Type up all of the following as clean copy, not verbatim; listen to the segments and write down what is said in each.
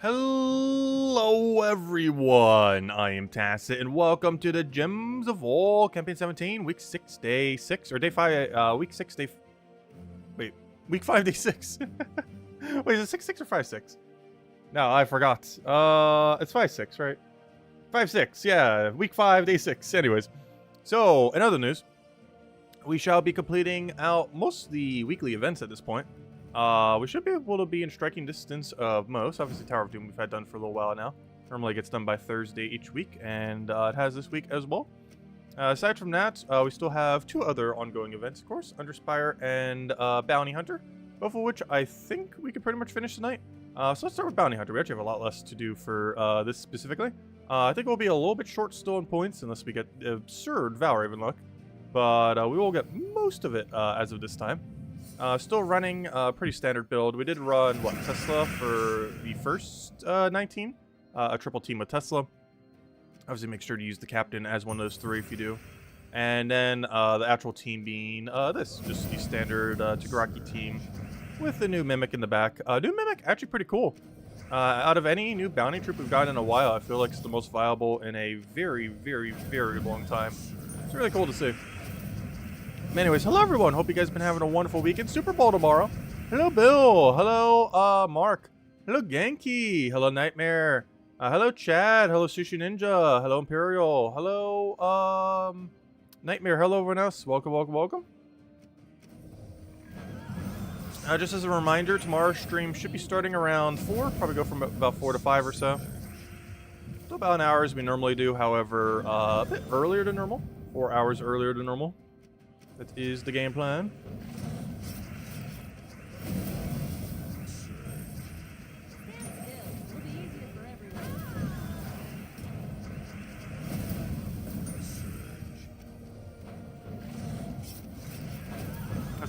Hello everyone, I am Tacit and welcome to the Gems of War Campaign 17, week 6, day 6, or day 5, week 6, wait, week 5, day 6. Wait, is it 6-6 or 5-6? No, I forgot. It's 5-6, right? 5-6, yeah, week 5, day 6, anyways. So, in other news, we shall be completing out most of the weekly events at this point. We should be able to be in striking distance of most. Obviously, Tower of Doom we've had done for a little while now. Normally gets done by Thursday each week, and it has this week as well. Aside from that, we still have two other ongoing events, of course, Underspire and Bounty Hunter, both of which I think we could pretty much finish tonight. So let's start with Bounty Hunter. We actually have a lot less to do for this specifically. I think we'll be a little bit short still in points, unless we get absurd Valraven luck. But we will get most of it as of this time. Still running a pretty standard build. We did run, Tesla for the first 19. A triple team with Tesla. Obviously, make sure to use the captain as one of those three if you do. And then the actual team being just the standard Tagaraki team with the new Mimic in the back. New Mimic, actually pretty cool. Out of any new bounty troop we've gotten in a while, I feel like it's the most viable in a very, very, very long time. It's really cool to see. Anyways, hello everyone. Hope you guys have been having a wonderful weekend. Super Bowl tomorrow. Hello Bill. Hello Mark. Hello Genki. Hello Nightmare. Hello Chad. Hello Sushi Ninja. Hello Imperial. Hello Nightmare. Hello everyone else. Welcome, welcome, welcome. Just as a reminder, tomorrow's stream should be starting around 4. Probably go from about 4 to 5 or so. Still about an hour as we normally do, however, a bit earlier than normal. 4 hours earlier than normal. That is the game plan.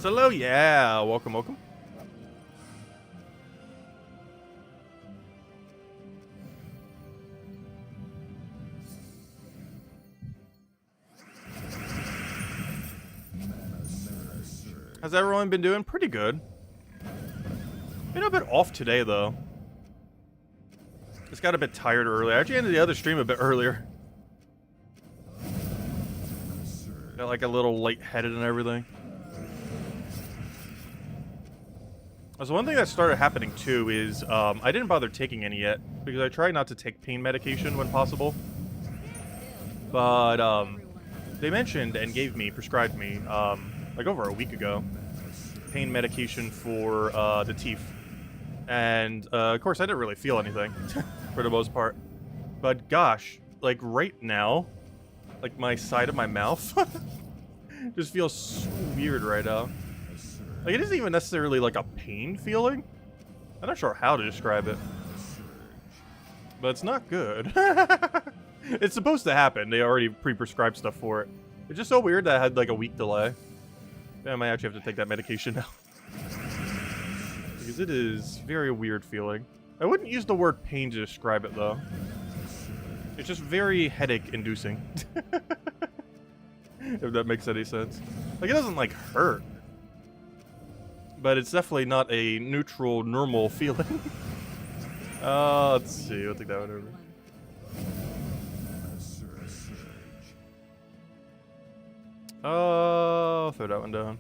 Hello, yeah. Welcome, welcome. How's everyone been doing? Pretty good. Been a bit off today, though. Just got a bit tired early. I actually ended the other stream a bit earlier. Got like a little lightheaded and everything. So one thing that started happening too is I didn't bother taking any yet because I try not to take pain medication when possible. But they mentioned and prescribed me like over a week ago, pain medication for the teeth. And of course I didn't really feel anything for the most part. But gosh, like right now, like my side of my mouth just feels so weird right now. Like it isn't even necessarily like a pain feeling. I'm not sure how to describe it. But it's not good. It's supposed to happen. They already pre-prescribed stuff for it. It's just so weird that I had like a week delay. I might actually have to take that medication now. Because it is very weird feeling. I wouldn't use the word pain to describe it though. It's just very headache inducing. If that makes any sense. Like it doesn't like hurt. But it's definitely not a neutral, normal feeling. Let's see. I'll take that one over. Oh, throw that one down.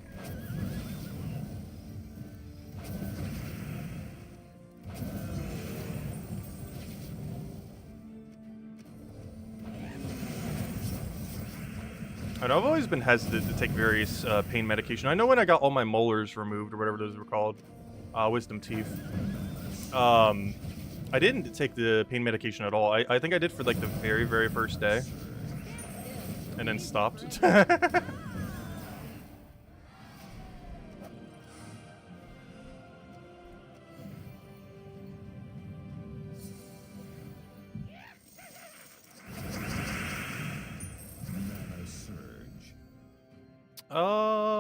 And I've always been hesitant to take various pain medication. I know when I got all my molars removed, or whatever those were called, wisdom teeth, I didn't take the pain medication at all. I think I did for like the very, very first day. And then stopped.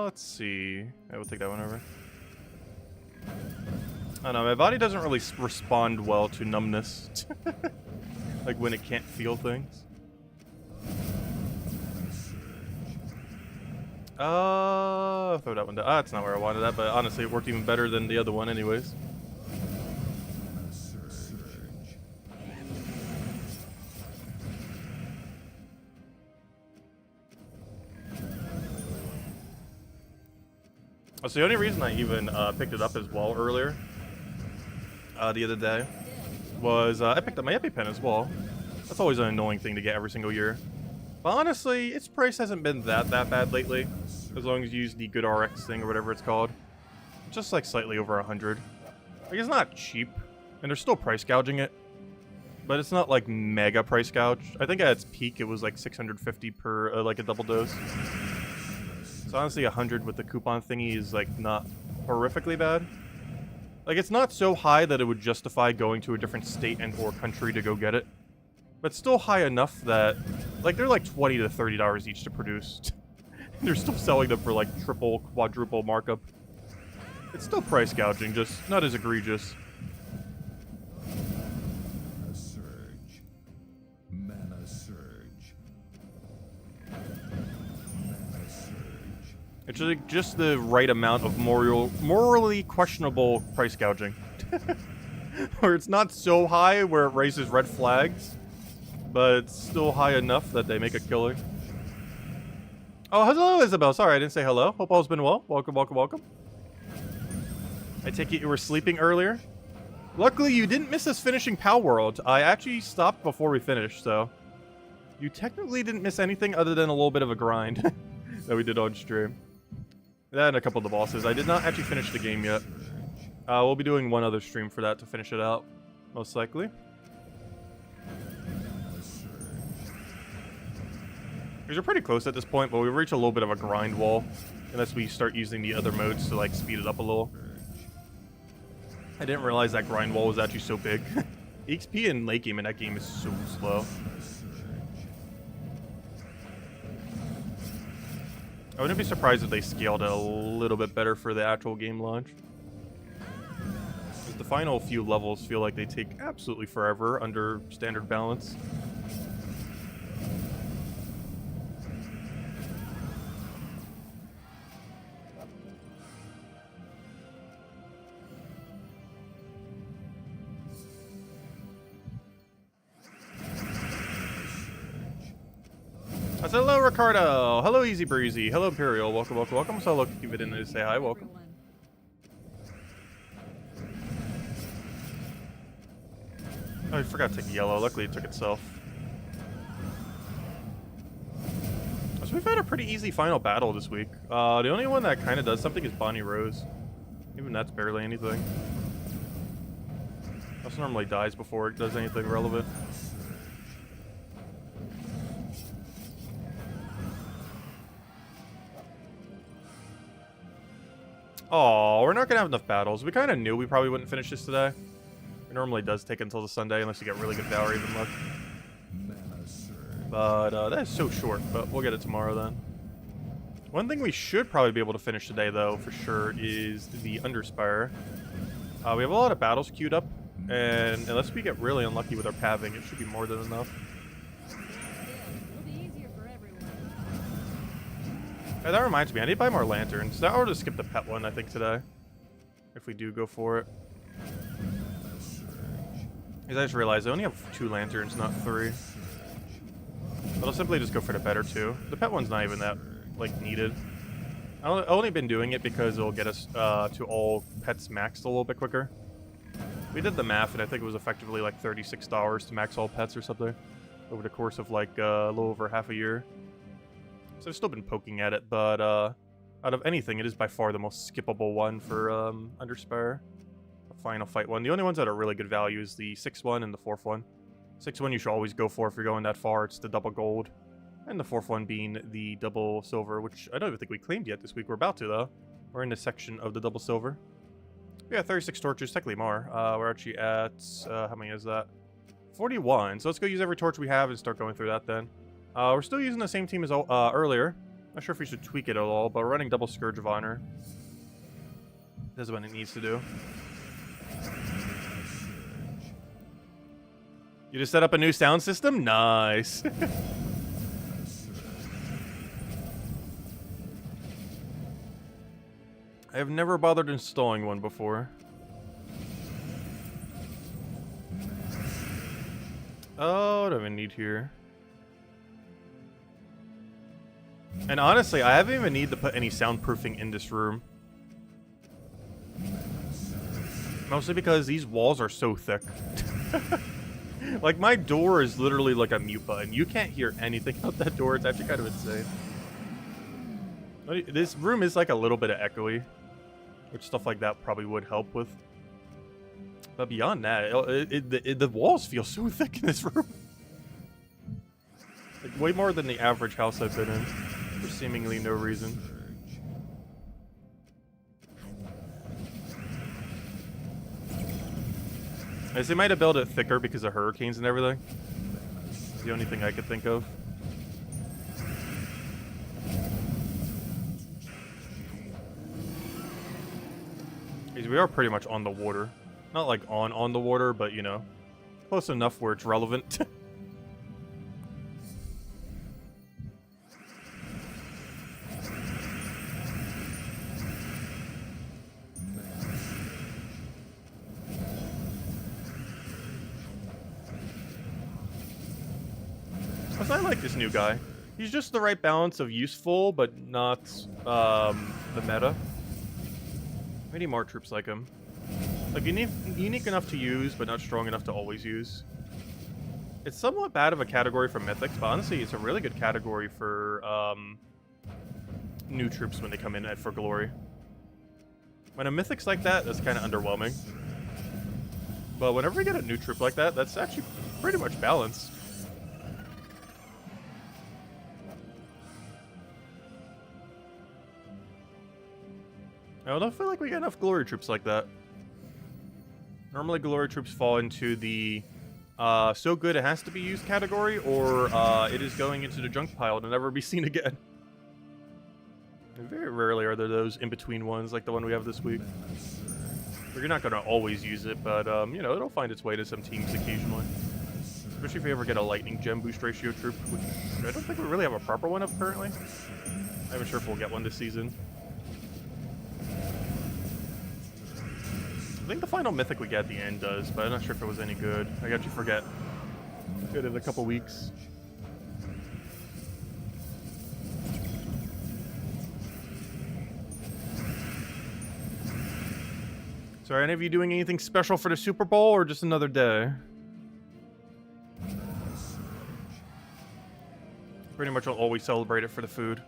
Let's see. I will take that one over. I don't know, my body doesn't really respond well to numbness. Like when it can't feel things. Throw that one down. That's not where I wanted that, but honestly, it worked even better than the other one anyways. So the only reason I even picked it up as well earlier, the other day, was I picked up my EpiPen as well. That's always an annoying thing to get every single year. But honestly, its price hasn't been that bad lately, as long as you use the Good RX thing or whatever it's called. Just like slightly over 100. Like, it's not cheap, and they're still price gouging it, but it's not like mega price gouged. I think at its peak it was like 650 per like a double dose. So honestly, 100 with the coupon thingy is like not horrifically bad. Like, it's not so high that it would justify going to a different state and or country to go get it, but still high enough that, like, they're like $20 to $30 each to produce. They're still selling them for like triple, quadruple markup. It's still price gouging, just not as egregious. A surge. Mana surge. Mana surge. It's like just the right amount of morally questionable price gouging. Where it's not so high where it raises red flags, but it's still high enough that they make a killing. Oh, hello, Isabel. Sorry, I didn't say hello. Hope all's been well. Welcome, welcome, welcome. I take it you were sleeping earlier? Luckily, you didn't miss us finishing Pal World. I actually stopped before we finished, so you technically didn't miss anything other than a little bit of a grind that we did on stream. That and a couple of the bosses. I did not actually finish the game yet. We'll be doing one other stream for that to finish it out, most likely. Because we're pretty close at this point, but we reach a little bit of a grind wall unless we start using the other modes to like speed it up a little. I didn't realize that grind wall was actually so big. XP in late game in that game is so slow. I wouldn't be surprised if they scaled it a little bit better for the actual game launch. The final few levels feel like they take absolutely forever under standard balance. I said hello, Ricardo. Hello, Easy Breezy. Hello, Imperial. Welcome, welcome, welcome. So look, give it in to say hi. Welcome. Oh, I forgot to take yellow. Luckily, it took itself. So we've had a pretty easy final battle this week. The only one that kind of does something is Bonnie Rose. Even that's barely anything. This normally dies before it does anything relevant. Oh, we're not gonna have enough battles. We kind of knew we probably wouldn't finish this today. It normally does take until the Sunday unless you get really good Valor even luck. But that is so short, but we'll get it tomorrow then. One thing we should probably be able to finish today, though, for sure, is the Underspire. We have a lot of battles queued up, and unless we get really unlucky with our paving, it should be more than enough. Hey, that reminds me, I need to buy more lanterns. Or to skip the pet one, I think, today. If we do go for it. Because I just realized I only have 2 lanterns, not 3. But I'll simply just go for the better 2. The pet one's not even that, like, needed. I've only been doing it because it'll get us to all pets maxed a little bit quicker. We did the math, and I think it was effectively like $36 to max all pets or something over the course of like a little over half a year. So I've still been poking at it, but out of anything, it is by far the most skippable one for Underspire. The final fight one. The only ones that are really good value is the 6th one and the 4th one. 6th one you should always go for if you're going that far. It's the double gold. And the 4th one being the double silver, which I don't even think we claimed yet this week. We're about to, though. We're in the section of the double silver. Yeah, 36 torches, technically more. We're actually at, how many is that? 41. So let's go use every torch we have and start going through that then. We're still using the same team as earlier. Not sure if we should tweak it at all, but we're running double Scourge of Honor. This is what it needs to do. You just set up a new sound system? Nice. I have never bothered installing one before. Oh, what do I need here? And honestly, I haven't even need to put any soundproofing in this room. Mostly because these walls are so thick. Like, my door is literally like a mute button. You can't hear anything out that door. It's actually kind of insane. This room is like a little bit of echoey, which stuff like that probably would help with. But beyond that, the walls feel so thick in this room. Like, way more than the average house I've been in, for seemingly no reason. As they might have built it thicker because of hurricanes and everything. It's the only thing I could think of. Because we are pretty much on the water. Not like on the water, but you know, close enough where it's relevant. I like this new guy. He's just the right balance of useful, but not the meta. We need more troops like him. Like, unique enough to use, but not strong enough to always use. It's somewhat bad of a category for Mythics, but honestly, it's a really good category for new troops when they come in for glory. When a Mythic's like that, that's kind of underwhelming. But whenever we get a new troop like that, that's actually pretty much balanced. I don't feel like we get enough glory troops like that. Normally glory troops fall into the so good it has to be used category, or it is going into the junk pile to never be seen again. And very rarely are there those in-between ones like the one we have this week. Where you're not going to always use it, but you know, it'll find its way to some teams occasionally. Especially if you ever get a lightning gem boost ratio troop, which I don't think we really have a proper one of currently. I'm not even sure if we'll get one this season. I think the final mythic we get at the end does, but I'm not sure if it was any good. I actually forget. Good in a couple weeks. So are any of you doing anything special for the Super Bowl, or just another day? Pretty much I'll always celebrate it for the food.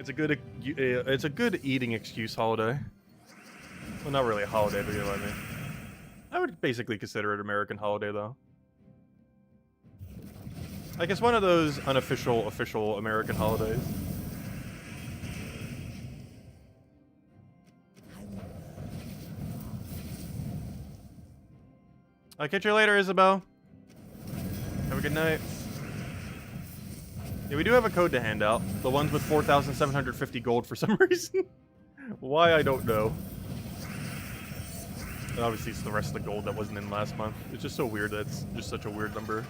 It's a good eating excuse holiday. Well, not really a holiday, but you know what I mean. I would basically consider it American holiday, though. Like, it's one of those unofficial, official American holidays. I'll catch you later, Isabel. Have a good night. Yeah, we do have a code to hand out. The ones with 4,750 gold for some reason. Why, I don't know. And obviously, it's the rest of the gold that wasn't in last month. It's just so weird that it's just such a weird number.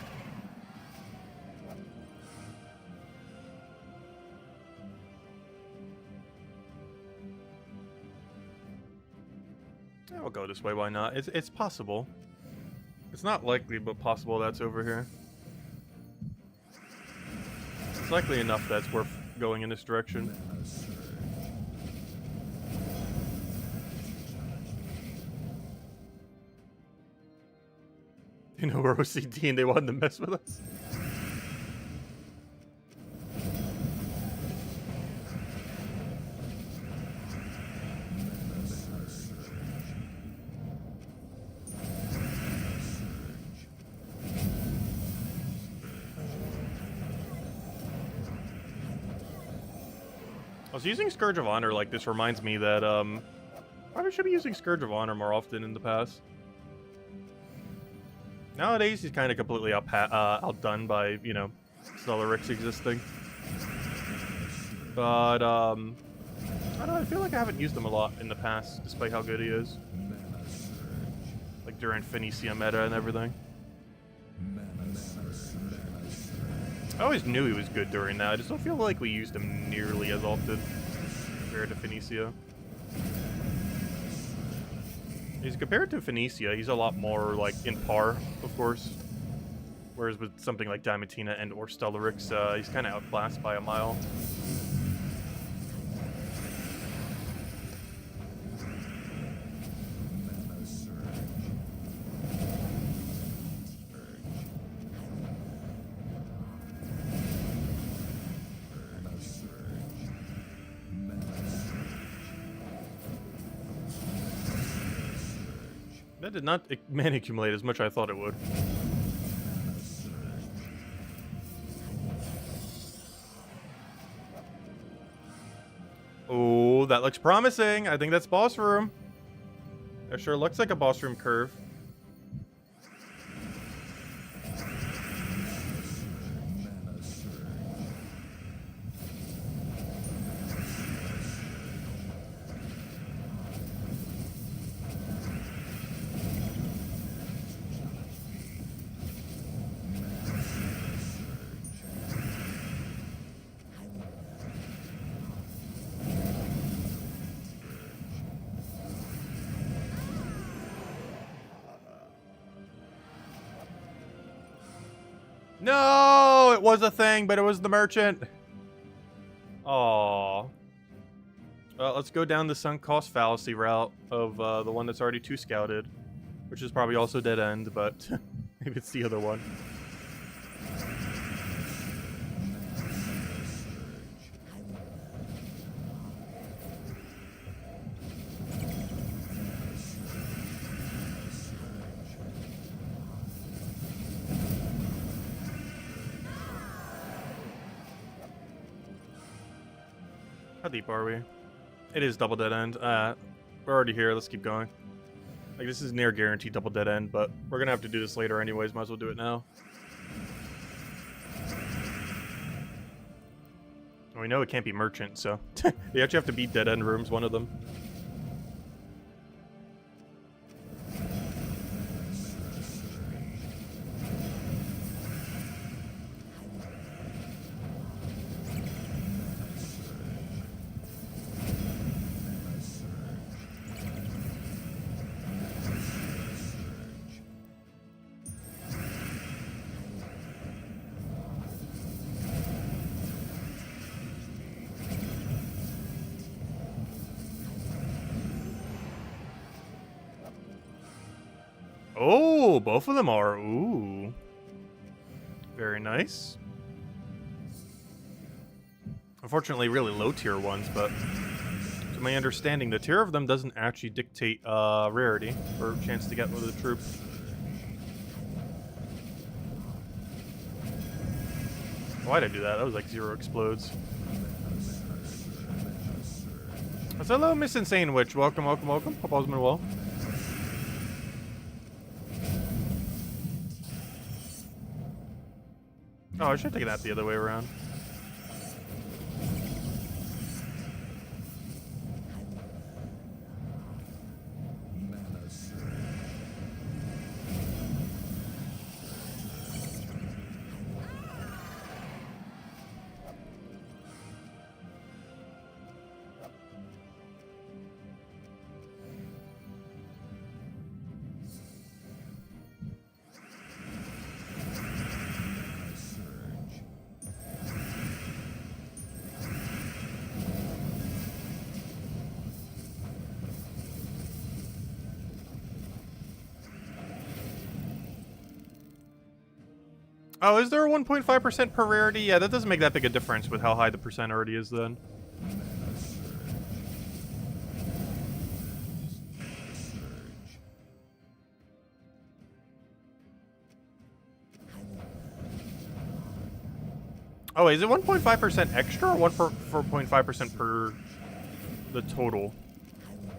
Yeah, we'll go this way, why not? It's possible. It's not likely, but possible that's over here. It's likely enough that's worth going in this direction. You know, we're OCD and they wanted to mess with us. I was using Scourge of Honor like this reminds me that probably should be using Scourge of Honor more often in the past. Nowadays he's kind of completely outdone by, you know, Stellaryx existing. But I don't know, I feel like I haven't used him a lot in the past, despite how good he is. Like during Phoenicia meta and everything. I always knew he was good during that. I just don't feel like we used him nearly as often compared to Phoenicia. He's compared to Phoenicia, he's a lot more like in par, of course. Whereas with something like Diamantina and or Stellaryx, he's kind of outclassed by a mile. That did not mana accumulate as much as I thought it would. Oh, that looks promising. I think that's boss room. That sure looks like a boss room curve. Mana surge. No, it was a thing, but it was the merchant. Aww. Well, let's go down the sunk cost fallacy route of the one that's already 2 scouted, which is probably also dead end, but maybe it's the other one. How deep are we? It is double dead end. We're already here. Let's keep going. Like, this is near guaranteed double dead end, but we're gonna have to do this later anyways. Might as well do it now. And we know it can't be merchant, so you actually have to beat dead end rooms, one of them. Oh, both of them are. Ooh. Very nice. Unfortunately, really low tier ones, but to my understanding, the tier of them doesn't actually dictate rarity or chance to get with the troop. Why'd I do that? That was like 0 explodes. Hello, Miss Insane Witch. Welcome, welcome, welcome. Hope all's been well. Oh, I should have taken that the other way around. Mana surge. Surge. Oh, is there a 1.5% per rarity? Yeah, that doesn't make that big a difference with how high the percent already is then. Mana surge. Surge. Oh, wait, is it 1.5% extra or 1.5% per the total?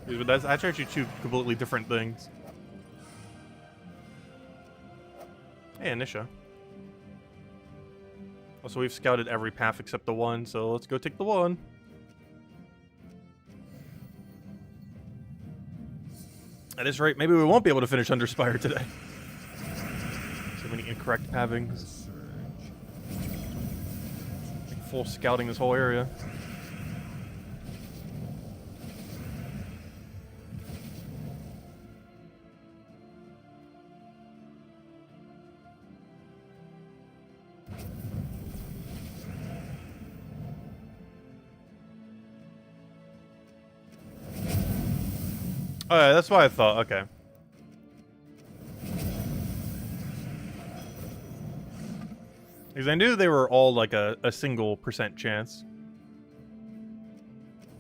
Because that's actually 2 completely different things. Hey, Anisha. Also, we've scouted every path except the one, so let's go take the one. At this rate, maybe we won't be able to finish Underspire today. So many incorrect pathings. Surge. Full scouting this whole area. Oh, yeah, that's what I thought. Okay. Because I knew they were all like a single percent chance.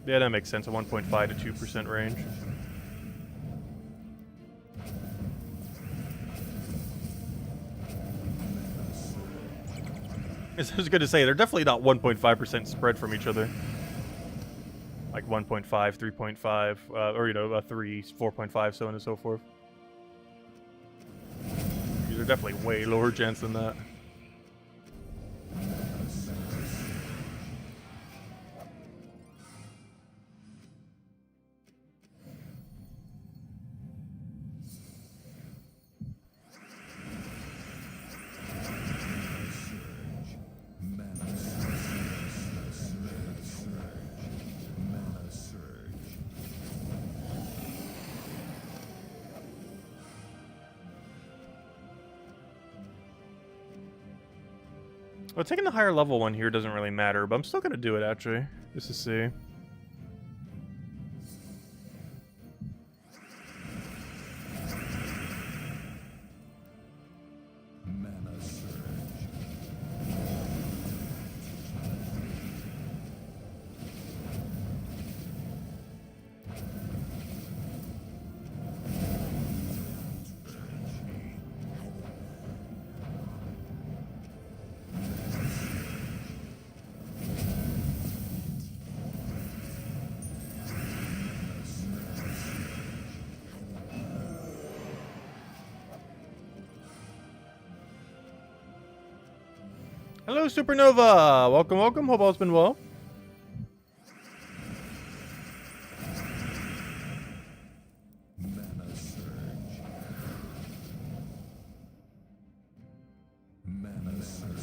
Yeah, that makes sense. A 1.5 to 2% range. I was going to say, they're definitely not 1.5% spread from each other. Like 1.5, 3.5, or, you know, 3, 4.5, so on and so forth. These are definitely way lower chance than that. Well, taking the higher level one here doesn't really matter, but I'm still going to do it, actually, just to see. Mana surge. Hello, Supernova! Welcome, welcome. Hope all's been well. Mana surge. Mana surge.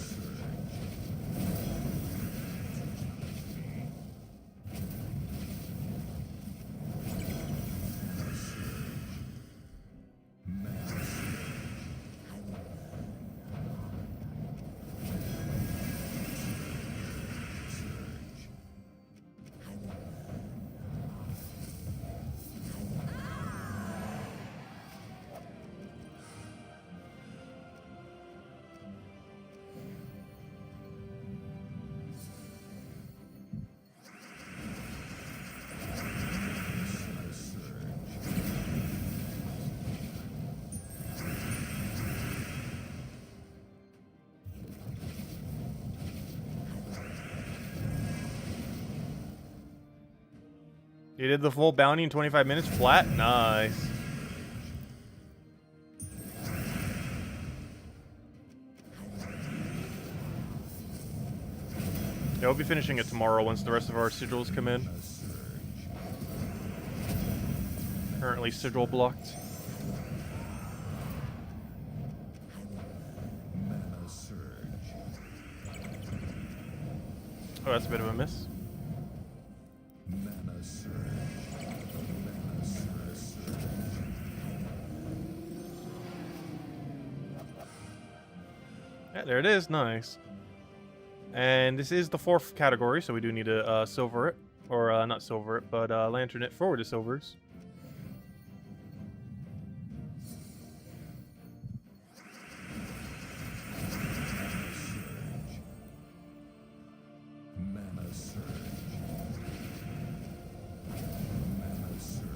You did the full bounty in 25 minutes flat? Nice. Yeah, we'll be finishing it tomorrow once the rest of our sigils come in. Currently sigil blocked. Mana surge. Oh, that's a bit of a miss. Mana surge. Mana surge. Yeah, there it is. Nice. And this is the 4th category, so we do need to silver it. Or, not silver it, but lantern it forward to silvers. Mana surge. Mana surge. Mana surge.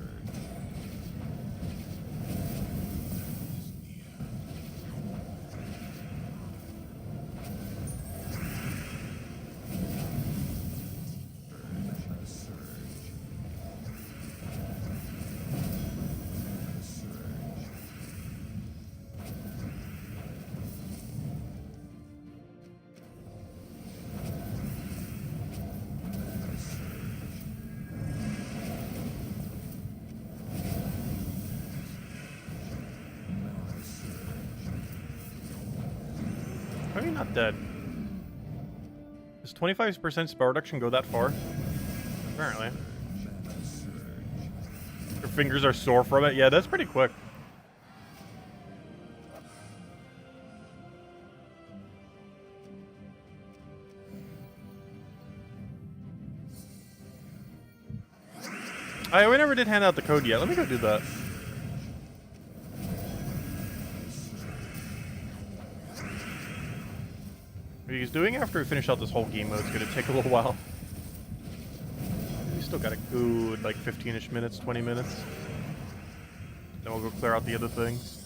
Mana surge. Mana surge. Mana surge. How are you not dead? Does 25% spell reduction go that far? Apparently. Mana surge. Your fingers are sore from it? Yeah, that's pretty quick. We never did hand out the code yet. Let me go do that. What he's doing after we finish out this whole game mode is going to take a little while. We still got a good, like, 15-ish minutes, 20 minutes. Then we'll go clear out the other things.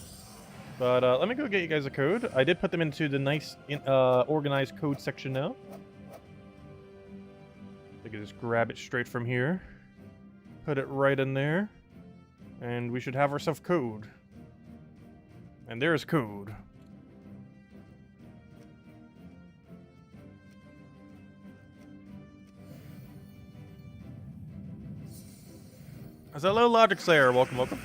But let me go get you guys a code. I did put them into the nice organized code section now. I can just grab it straight from here. Put it right in there. And we should have ourselves code. And there's code. Hello, Logic Slayer. Welcome, welcome.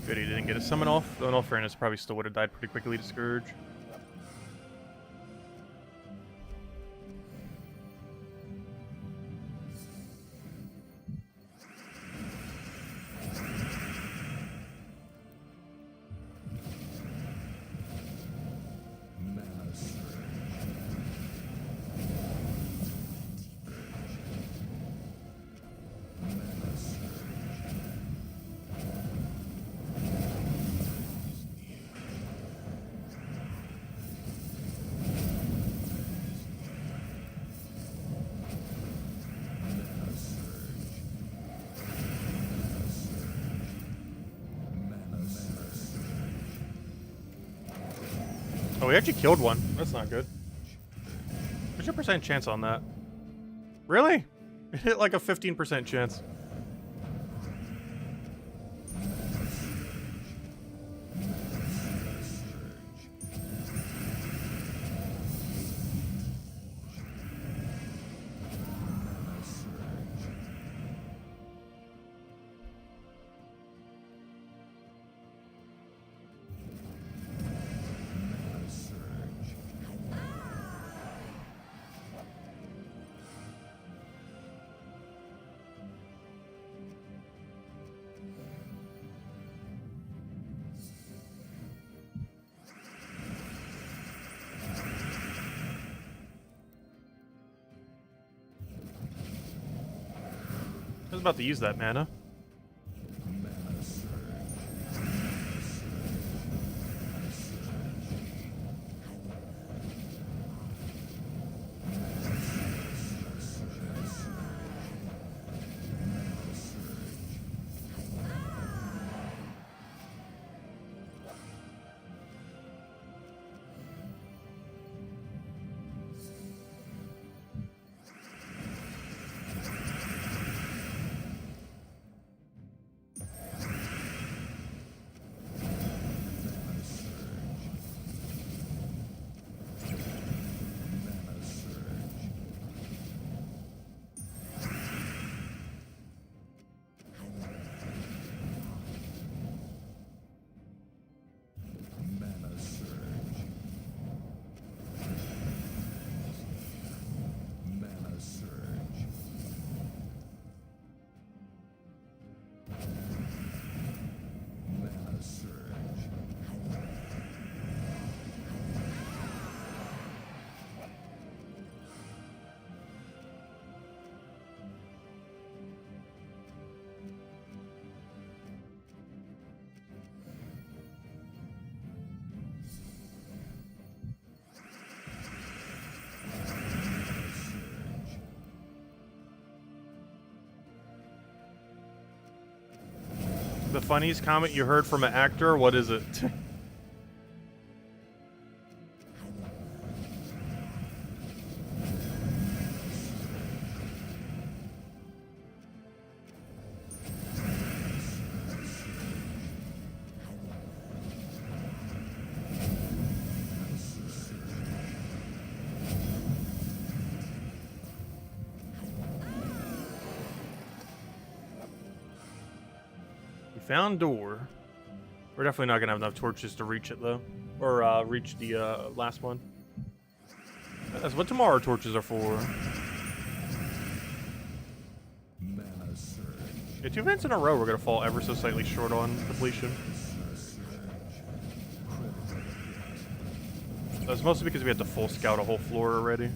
Good, he didn't get a summon off. Though in all fairness, probably still would have died pretty quickly to Scourge. Mana surge. Mana surge. Mana surge. Mana surge. Oh, we actually killed one. That's not good. What's your percent chance on that? Really? It hit like a 15% chance. I was about to use that mana. Mana surge. Mana surge. Mana surge. Mana surge. The funniest comment you heard from an actor? What is it? We found door. We're definitely not gonna have enough torches to reach it though, or reach the last one. That's what tomorrow torches are for. Mana surge. Yeah, 2 events in a row we're gonna fall ever so slightly short on completion. Mana surge. Critical hit. That's mostly because we had to full scout a whole floor already.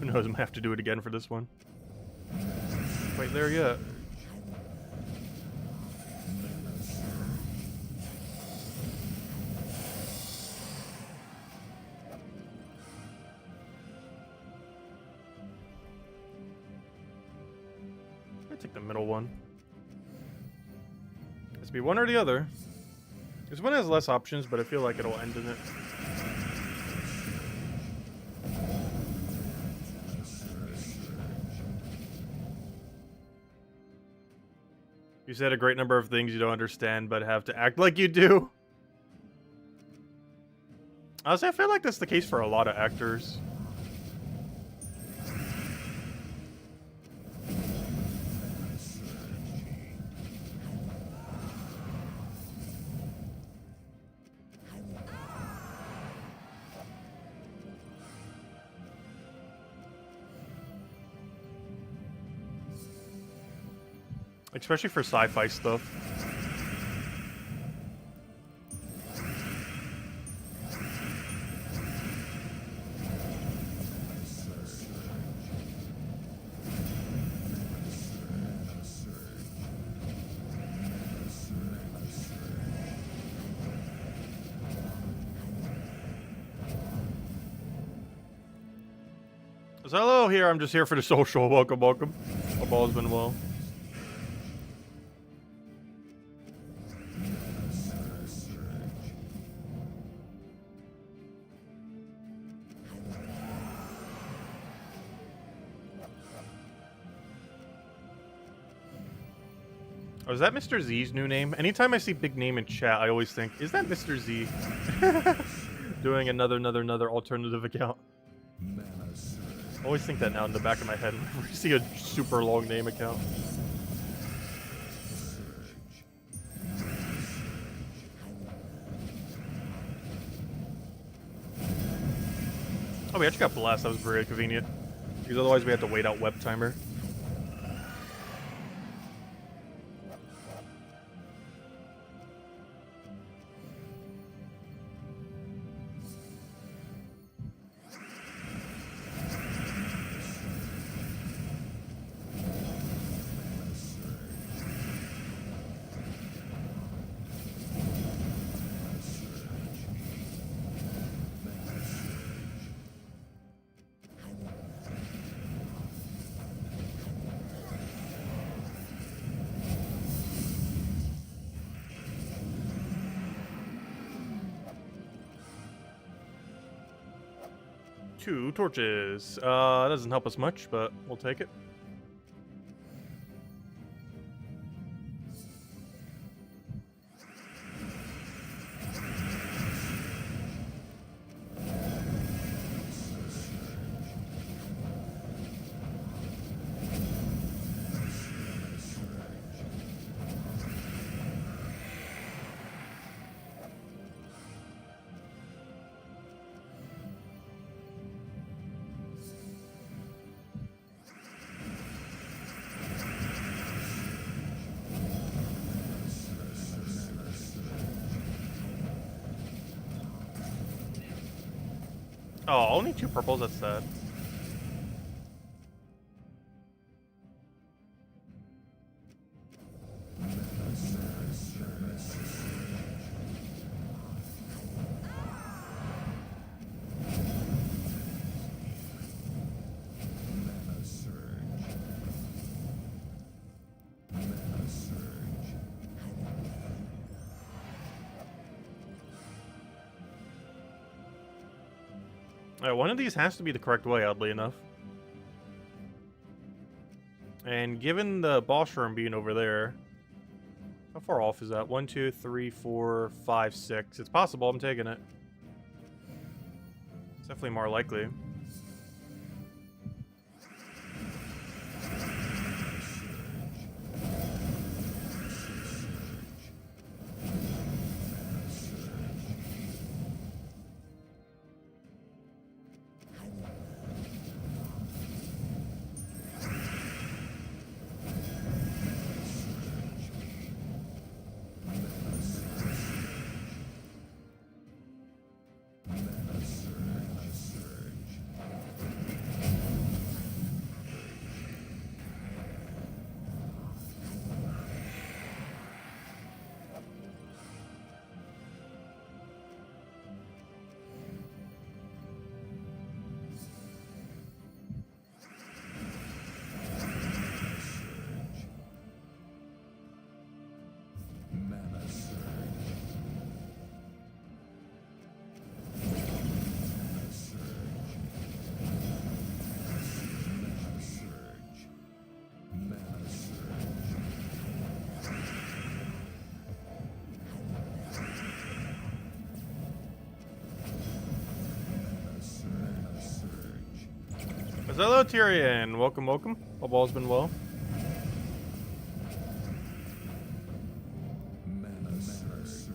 Who knows? I might have to do it again for this one. Wait there yet. I take the middle one. Has to be one or the other. This one has less options, but I feel like it'll end in it. You said a great number of things you don't understand, but have to act like you do. Honestly, I feel like that's the case for a lot of actors. Especially for sci-fi stuff. So hello here, I'm just here for the social. Welcome, welcome. Hope all has been well. Oh, is that Mr. Z's new name? Anytime I see big name in chat, I always think, is that Mr. Z? Doing another alternative account. I always think that now in the back of my head whenever I see a super long name account. Oh, we actually got blast. That was very convenient. Because otherwise we had to wait out web timer. Two torches. Doesn't help us much, but we'll take it. Oh, only two purples, that's sad. One of these has to be the correct way, oddly enough. And given the boss room being over there, how far off is that? 1, 2, 3, 4, 5, 6. It's possible. I'm taking it. It's definitely more likely. Hello, Tyrion. Welcome, welcome. Hope all's been well. Mana surge.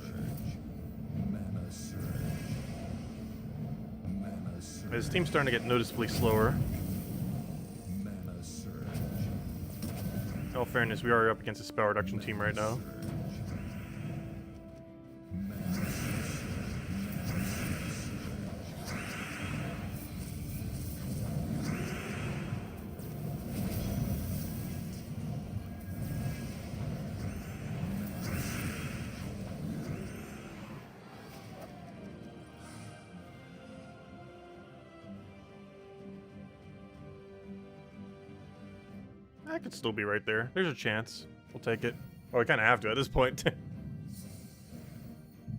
Mana surge. Mana surge. His team's starting to get noticeably slower. Mana surge. In all fairness, we are up against a spell reduction team right now. I could still be right there. There's a chance. We'll take it. Oh, we kind of have to at this point.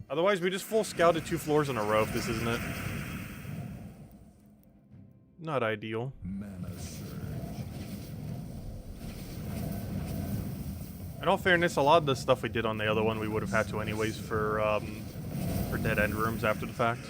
Otherwise, we just full scouted 2 floors in a row if this isn't it. Not ideal. Mana surge. In all fairness, a lot of the stuff we did on the other one we would have had to anyways for dead end rooms after the fact.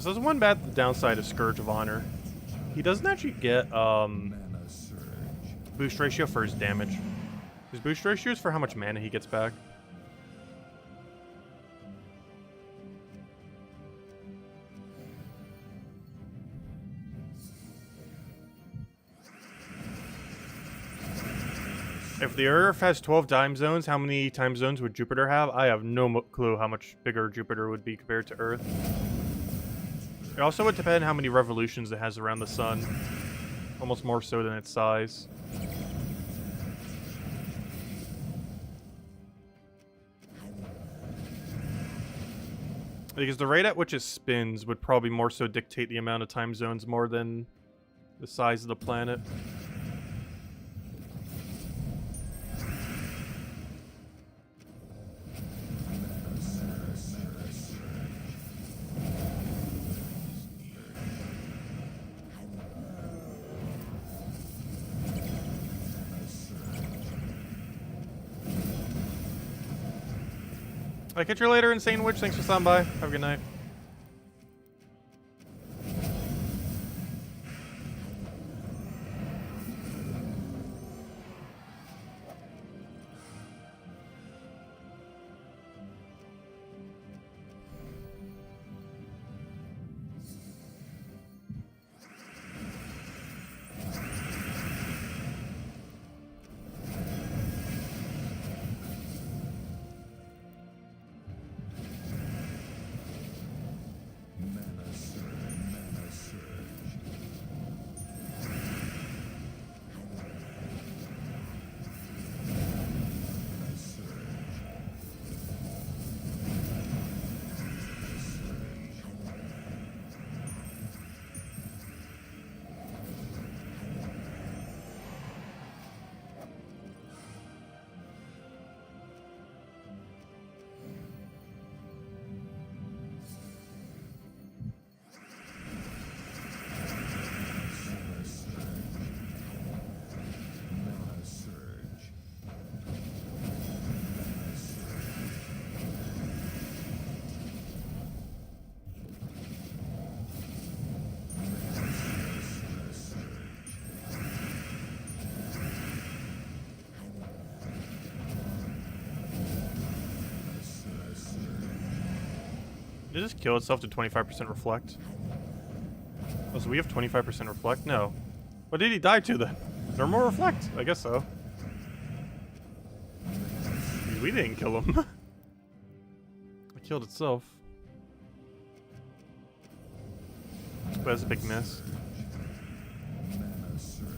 So there's one bad downside of Scourge of Honor. He doesn't actually get Mana surge. boost ratio for his damage. His boost ratio is for how much mana he gets back. If the Earth has 12 time zones, how many time zones would Jupiter have? I have no clue how much bigger Jupiter would be compared to Earth. It also would depend how many revolutions it has around the sun. Almost more so than its size. Because the rate at which it spins would probably more so dictate the amount of time zones more than the size of the planet. I'll catch you later, Insane Witch. Thanks for stopping by. Have a good night. Mana surge. Mana surge. Mana surge. Mana surge. Did it just kill itself to 25% reflect? Oh, so we have 25% reflect? No. What did he die to then? Is there more reflect? I guess so. We didn't kill him. It killed itself. But that's a big miss. Mana surge.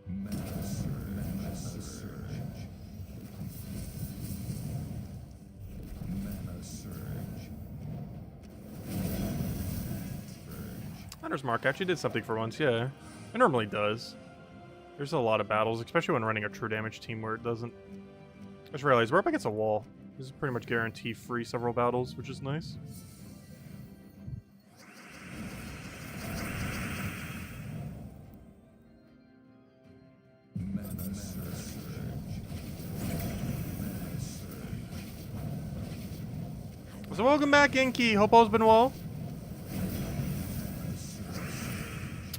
Mana surge. Mana surge. Mana surge. Hunter's Mark actually did something for once, yeah. It normally does. There's a lot of battles, especially when running a true damage team where it doesn't. just realized we're up against a wall. This is pretty much guarantee free several battles, which is nice. Mana surge. So welcome back, Genki. Hope all's been well.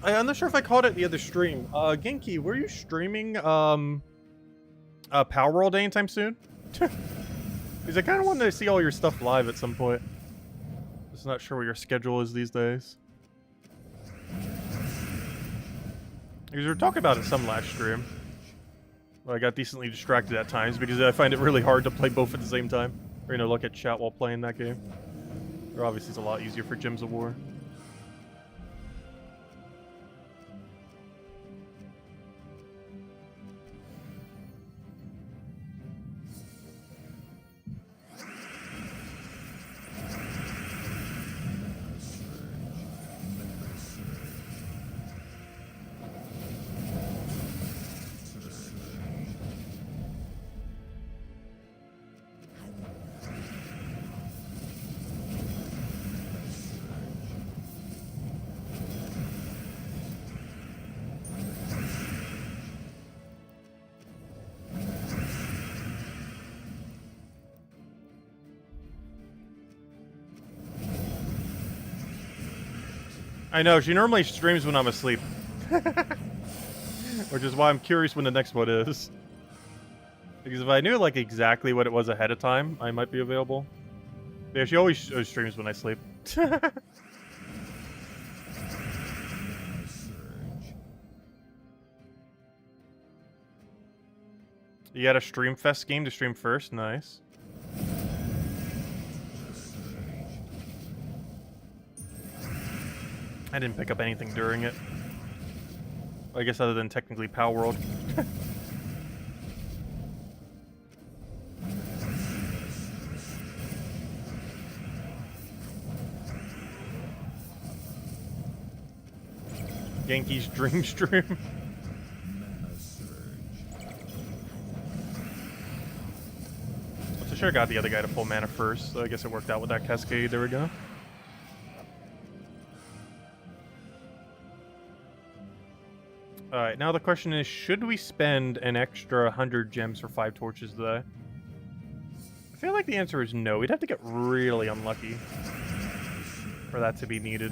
I'm not sure if I caught it the other stream. Genki, were you streaming Power World anytime soon? Because I kind of wanted to see all your stuff live at some point. Just not sure what your schedule is these days. Because we were talking about it some last stream. But I got decently distracted at times because I find it really hard to play both at the same time. Or, you know, look at chat while playing that game. Or obviously it's a lot easier for Gems of War. I know, she normally streams when I'm asleep. Which is why I'm curious when the next one is. Because if I knew, like, exactly what it was ahead of time, I might be available. Yeah, she always streams when I sleep. You had a Stream Fest game to stream first? Nice. I didn't pick up anything during it. I guess other than technically Power World. Genki's dream stream. So sure got the other guy to full mana first, so I guess it worked out with that cascade. There we go. Alright, now the question is, should we spend an extra 100 gems for 5 torches today? I feel like the answer is no. We'd have to get really unlucky for that to be needed.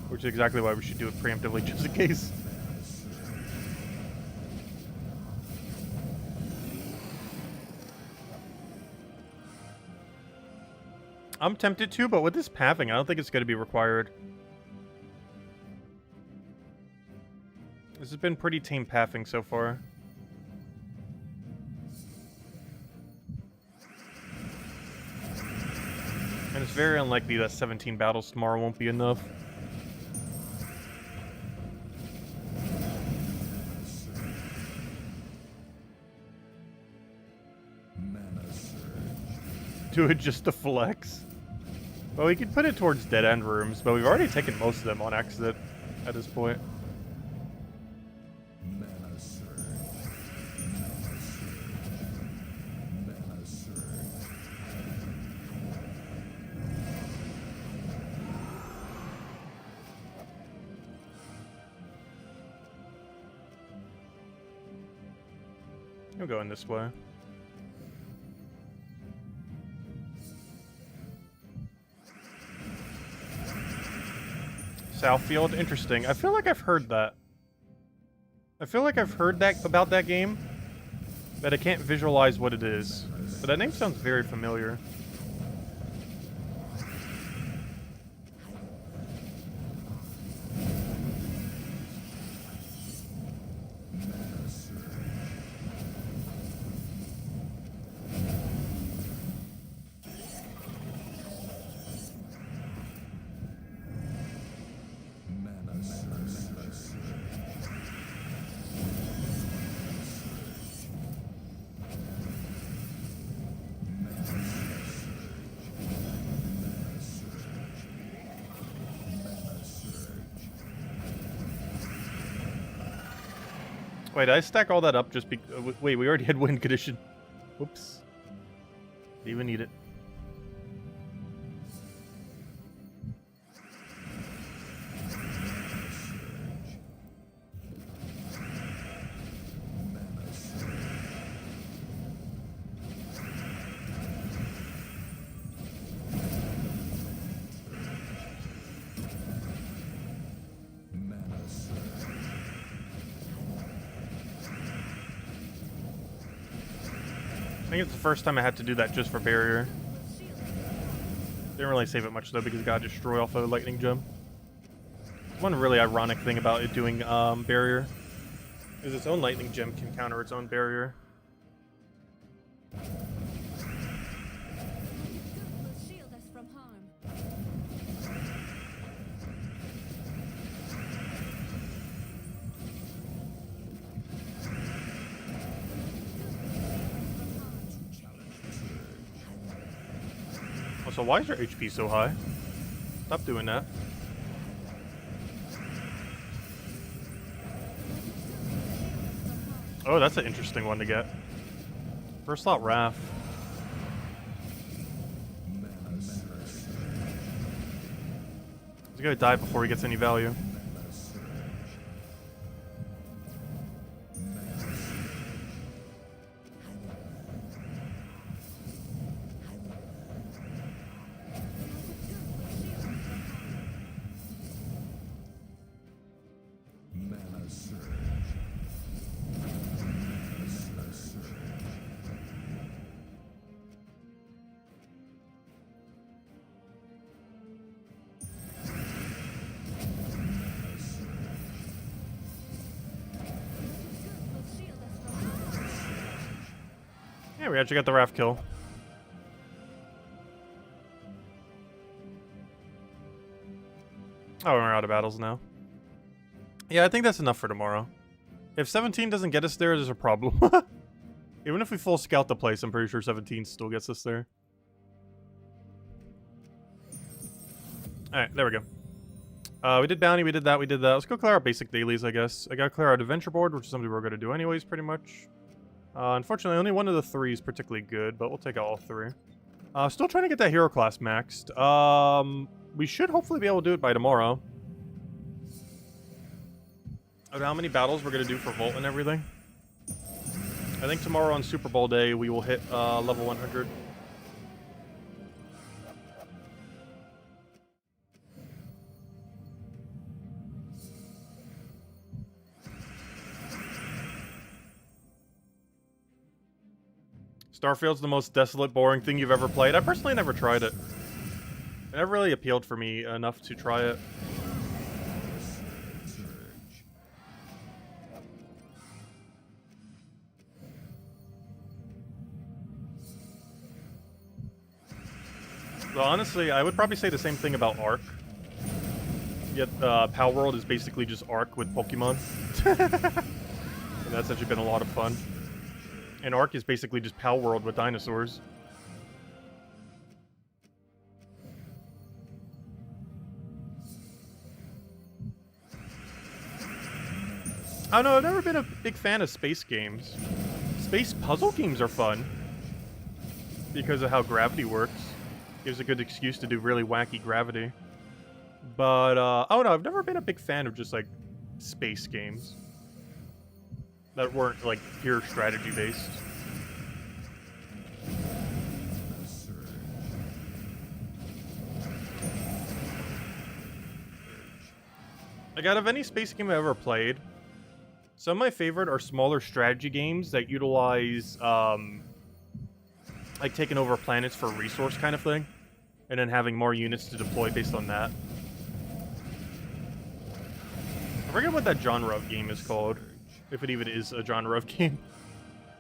Which is exactly why we should do it preemptively, just in case. I'm tempted to, but with this pathing, I don't think it's going to be required. This has been pretty tame pathing so far. And it's very unlikely that 17 battles tomorrow won't be enough. Do it just to flex. Well, we could put it towards dead end rooms, but we've already taken most of them on exit at this point. I'm going this way. Southfield, interesting. I feel like I've heard that. I feel like I've heard that about that game, but I can't visualize what it is. But that name sounds very familiar. Wait, did I stack all that up just be... wait, we already had wind condition. Whoops. Didn't even need it. I think it's the first time I had to do that just for barrier. Didn't really save it much though because it got destroyed off a lightning gem. One really ironic thing about it doing barrier is its own lightning gem can counter its own barrier. Will shield us from harm. Also, why is your HP so high? Stop doing that. Oh, that's an interesting one to get. First slot Raph. He's gonna die before he gets any value. Yeah, we actually got the Raph kill. Oh, we're out of battles now. Yeah, I think that's enough for tomorrow. If 17 doesn't get us there, there's a problem. Even if we full scout the place, I'm pretty sure 17 still gets us there. Alright, there we go. We did bounty, we did that, we did that. Let's go clear our basic dailies, I guess. I gotta clear our adventure board, which is something we're gonna do anyways, pretty much. Unfortunately, only one of the three is particularly good, but we'll take out all three. Still trying to get that hero class maxed. We should hopefully be able to do it by tomorrow. I don't know how many battles we're going to do for Volt and everything. I think tomorrow on Super Bowl day, we will hit level 100. Starfield's the most desolate, boring thing you've ever played. I personally never tried it. It never really appealed for me enough to try it. Well, honestly, I would probably say the same thing about Ark. Yet, Power World is basically just Ark with Pokemon. And that's actually been a lot of fun. And Ark is basically just Power World with dinosaurs. I don't know, I've never been a big fan of space games. Space puzzle games are fun. Because of how gravity works. Gives a good excuse to do really wacky gravity. But, oh no, I've never been a big fan of just, like, space games. That weren't, like, pure strategy-based. Like, out of any space game I've ever played, some of my favorite are smaller strategy games that utilize, like, taking over planets for resource kind of thing. And then having more units to deploy based on that. I forget what that genre of game is called. If it even is a genre of game.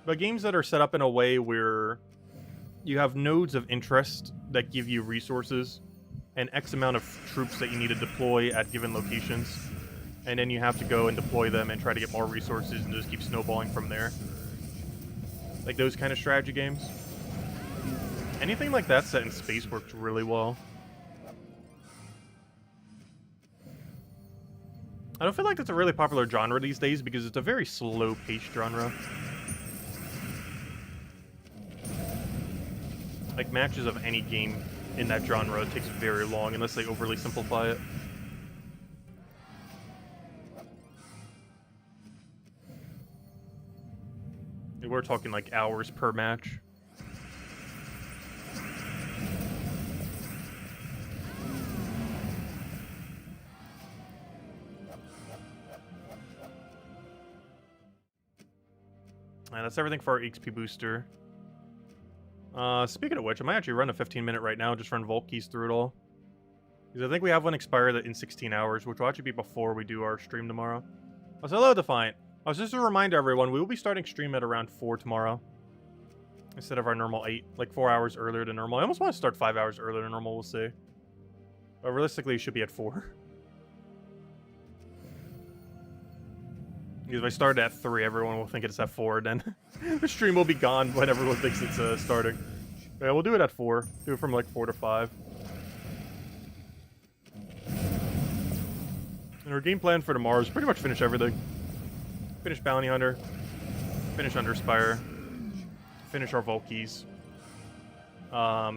But games that are set up in a way where you have nodes of interest that give you resources and X amount of troops that you need to deploy at given locations. And then you have to go and deploy them and try to get more resources and just keep snowballing from there. Like those kind of strategy games. Anything like that set in space works really well. I don't feel like that's a really popular genre these days because it's a very slow-paced genre. Like, matches of any game in that genre takes very long unless they overly simplify it. We're talking like hours per match. And that's everything for our XP booster. Speaking of which, I might actually run a 15-minute right now, just run Volkeys through it all. Because I think we have one expire in 16 hours, which will actually be before we do our stream tomorrow. Oh, so hello, Defiant. Just a reminder, everyone, we will be starting stream at around 4 tomorrow. Instead of our normal 8, like 4 hours earlier than normal. I almost want to start 5 hours earlier than normal, we'll see. But realistically, it should be at 4. Because if I start at 3, everyone will think it's at 4, then the stream will be gone when everyone thinks it's starting. Yeah, we'll do it at 4. Do it from like 4 to 5. And our game plan for tomorrow is pretty much finish everything. Finish Bounty Hunter. Finish Underspire. Finish our Volkeys.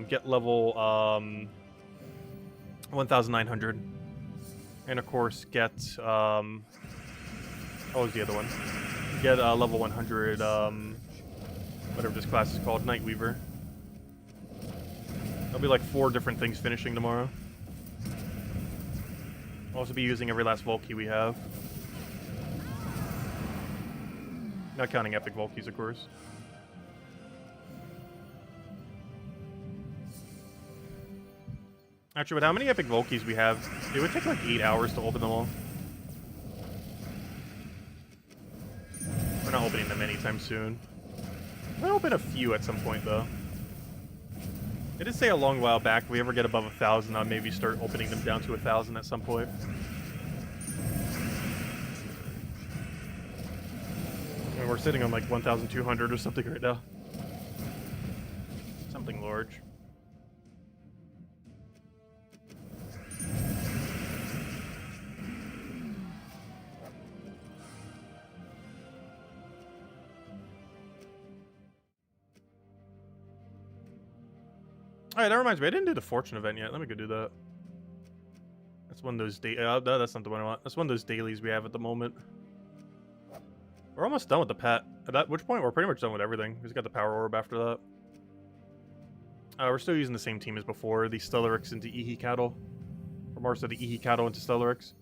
Get level 1,900. And of course get what was the other one? Get level 100, whatever this class is called, Nightweaver. There'll be like 4 different things finishing tomorrow. I'll also be using every last Volkey we have. Not counting epic Volkeys, of course. Actually, with how many epic Volkeys we have, it would take like 8 hours to open them all. We're not opening them anytime soon. We'll open a few at some point, though. It did say a long while back, if we ever get above 1,000, I'll maybe start opening them down to 1,000 at some point. And we're sitting on like 1,200 or something right now. Something large. Alright, that reminds me, I didn't do the Fortune event yet. Let me go do that. That's one of those that's not the one I want. That's one of those dailies we have at the moment. We're almost done with the pet. At which point, we're pretty much done with everything. We just got the Power Orb after that. We're still using the same team as before. The Stellaryx into Ehe Cattle. Or more so the Ehe Cattle into Stellaryx.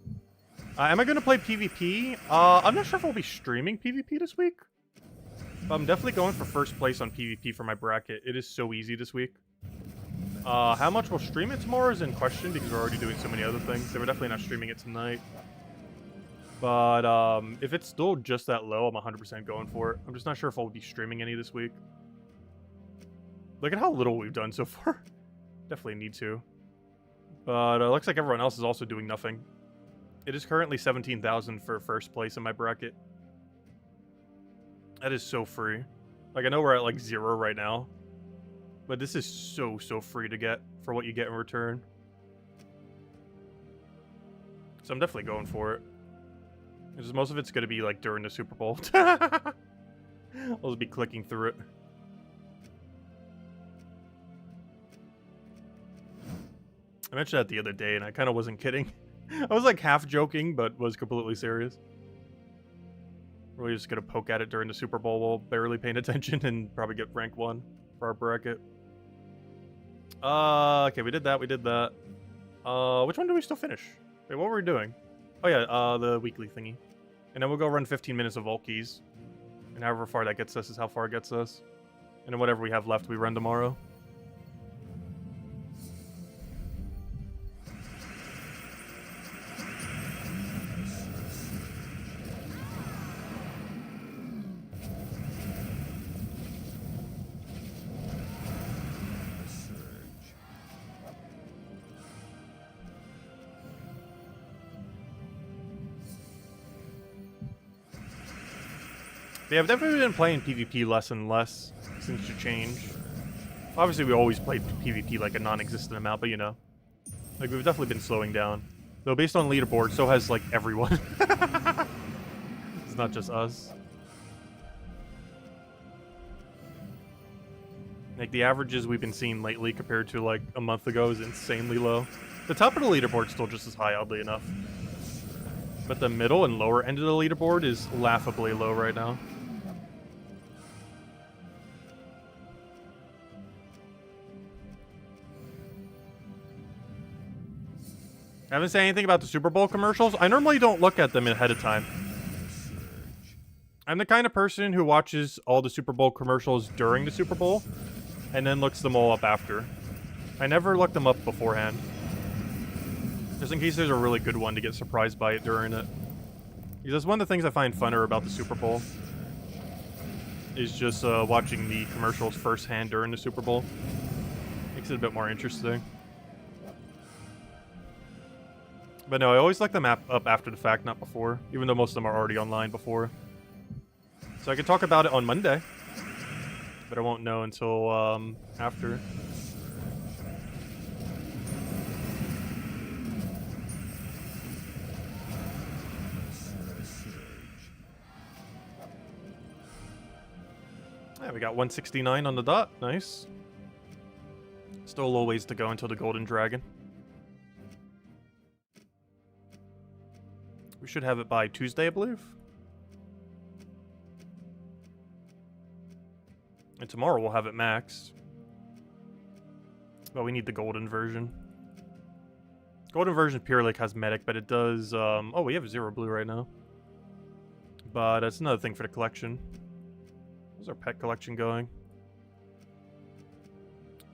Am I going to play PvP? I'm not sure if we'll be streaming PvP this week. But I'm definitely going for first place on PvP for my bracket. It is so easy this week. How much we'll stream it tomorrow is in question because we're already doing so many other things. So we're definitely not streaming it tonight. But if it's still just that low, I'm 100% going for it. I'm just not sure if I'll be streaming any this week. Look at how little we've done so far. Definitely need to. But looks like everyone else is also doing nothing. It is currently 17,000 for first place in my bracket. That is so free. Like, I know we're at like 0 right now. But this is so free to get for what you get in return. So I'm definitely going for it. Because most of it's going to be like during the Super Bowl. I'll just be clicking through it. I mentioned that the other day and I kind of wasn't kidding. I was like half joking, but was completely serious. Really just going to poke at it during the Super Bowl while barely paying attention and probably get rank 1 for our bracket. Okay, we did that, which one do we still finish? Wait, what were we doing? Oh yeah, the weekly thingy. And then we'll go run 15 minutes of Volkeys. And however far that gets us is how far it gets us. And then whatever we have left, we run tomorrow. Yeah, I've definitely been playing PvP less and less since the change. Obviously, we always played PvP like a non-existent amount, but you know. Like, we've definitely been slowing down. Though based on leaderboard, so has like everyone. It's not just us. Like the averages we've been seeing lately compared to like a month ago is insanely low. The top of the leaderboard's still just as high, oddly enough. But the middle and lower end of the leaderboard is laughably low right now. I haven't said anything about the Super Bowl commercials. I normally don't look at them ahead of time. I'm the kind of person who watches all the Super Bowl commercials during the Super Bowl and then looks them all up after. I never look them up beforehand. Just in case there's a really good one to get surprised by it during it. Because that's one of the things I find funner about the Super Bowl. Is just watching the commercials firsthand during the Super Bowl. Makes it a bit more interesting. But no, I always look them up after the fact, not before. Even though most of them are already online before. So I can talk about it on Monday. But I won't know until after. Yeah, we got 169 on the dot. Nice. Still a little ways to go until the Golden Dragon. We should have it by Tuesday, I believe. And tomorrow we'll have it maxed. But we need the golden version. Golden version is purely cosmetic, but it does... oh, we have 0 blue right now. But that's another thing for the collection. How's our pet collection going?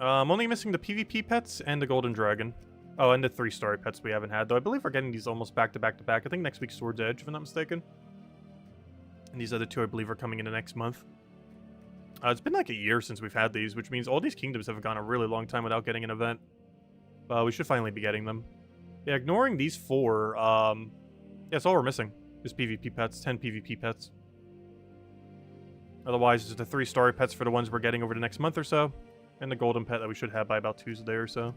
I'm only missing the PvP pets and the Golden Dragon. Oh, and the 3-star pets we haven't had, though I believe we're getting these almost back to back to back. I think next week's Sword's Edge, if I'm not mistaken. And these other two, I believe, are coming in the next month. It's been like a year since we've had these, which means all these kingdoms have gone a really long time without getting an event. We should finally be getting them. Yeah, ignoring these 4, yeah, that's all we're missing is PvP pets, 10 PvP pets. Otherwise, it's the 3-star pets for the ones we're getting over the next month or so, and the golden pet that we should have by about Tuesday or so.